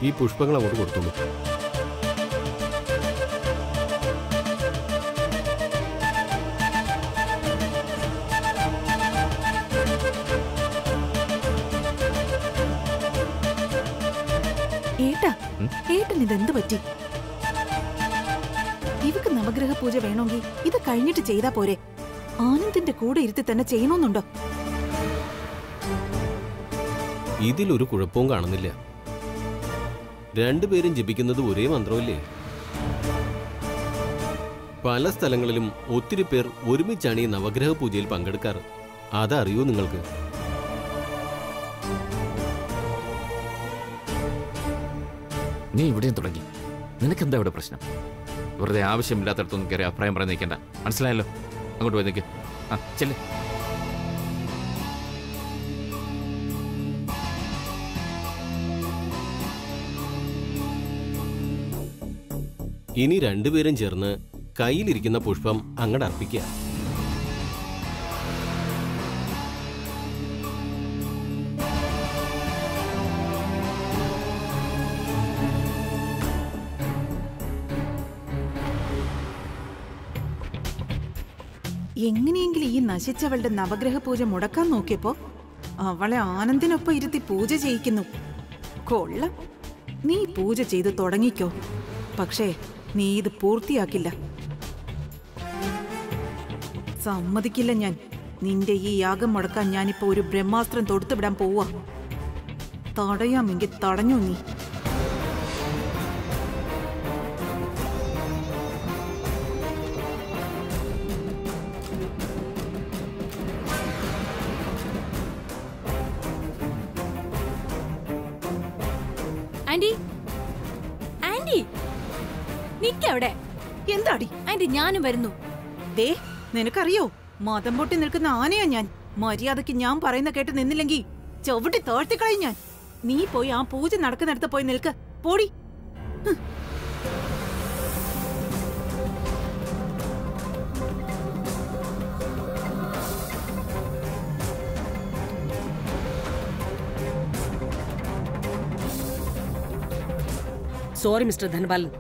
ഈ പുഷ്പങ്ങൾ അങ്ങോട്ട് കൊടുത്തോളൂ. ഏട്ടൻ ഇതെന്ത് പറ്റി? ഇവക്ക് നവഗ്രഹ പൂജ വേണമെങ്കിൽ ഇത് കഴിഞ്ഞിട്ട് ചെയ്താ പോരെ? ആനന്ദിന്റെ കൂടെ ഇരുത്തി തന്നെ ചെയ്യണമെന്നുണ്ടോ? ഇതിലൊരു കുഴപ്പവും കാണുന്നില്ല. രണ്ടുപേരും ജപിക്കുന്നത് ഒരേ മന്ത്രമല്ലേ? പല സ്ഥലങ്ങളിലും ഒത്തിരി പേർ ഒരുമിച്ചാണ് ഈ നവഗ്രഹ പൂജയിൽ പങ്കെടുക്കാറ്. അതറിയൂ നിങ്ങൾക്ക്? നീ ഇവിടെയും തുടങ്ങി. നിനക്കെന്താ ഇവിടെ പ്രശ്നം? വെറുതെ ആവശ്യമില്ലാത്തടത്തൊന്നും കയറി അഭിപ്രായം പറയാൻ നിൽക്കണ്ട. മനസ്സിലായല്ലോ? അങ്ങോട്ട് പോയി നിൽക്ക്. ആ ചെല്ല്. ഇനി രണ്ടുപേരും ചേർന്ന് കയ്യിലിരിക്കുന്ന പുഷ്പം അങ്ങോട്ട് അർപ്പിക്കുക. എങ്ങനെയെങ്കിലും ഈ നശിച്ചവളുടെ നവഗ്രഹ പൂജ മുടക്കാൻ നോക്കിയപ്പോ അവളെ ആനന്ദിനൊപ്പം ഇരുത്തി പൂജ ചെയ്യിക്കുന്നു. കൊള്ളാം. നീ പൂജ ചെയ്ത് തുടങ്ങിക്കോ. പക്ഷേ നീ ഇത് പൂർത്തിയാക്കില്ല. സമ്മതിക്കില്ല ഞാൻ. നിന്റെ ഈ യാഗം മുടക്കാൻ ഞാനിപ്പോ ഒരു ബ്രഹ്മാസ്ത്രം തൊടുത്തുവിടാൻ പോവാ. തടയാമെങ്കിൽ തടഞ്ഞു നീ. Anti, anti, നിക്കവിടെ. എന്താടി? ആന്റി, ഞാനും വരുന്നു. ദേ, നിനക്കറിയോ, മതം പൊട്ടി നിൽക്കുന്ന ആനയാ ഞാൻ. മര്യാദക്ക് ഞാൻ പറയുന്ന കേട്ട് നിന്നില്ലെങ്കിൽ ചവിട്ടി താഴ്ത്തിക്കളയും ഞാൻ. നീ പോയി ആ പൂജ നടക്കുന്നിടത്ത് പോയി നിൽക്ക്. പോടി. സോറി മിസ്റ്റർ ധനപാലൻ,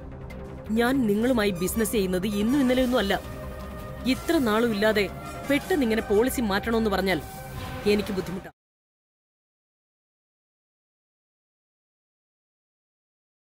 ഞാൻ നിങ്ങളുമായി ബിസിനസ് ചെയ്യുന്നത് ഇന്നും ഇന്നലെയൊന്നും അല്ല. ഇത്ര നാളും ഇല്ലാതെ പെട്ടെന്ന് ഇങ്ങനെ പോളിസി മാറ്റണമെന്ന് പറഞ്ഞാൽ എനിക്ക് ബുദ്ധിമുട്ടാണ്.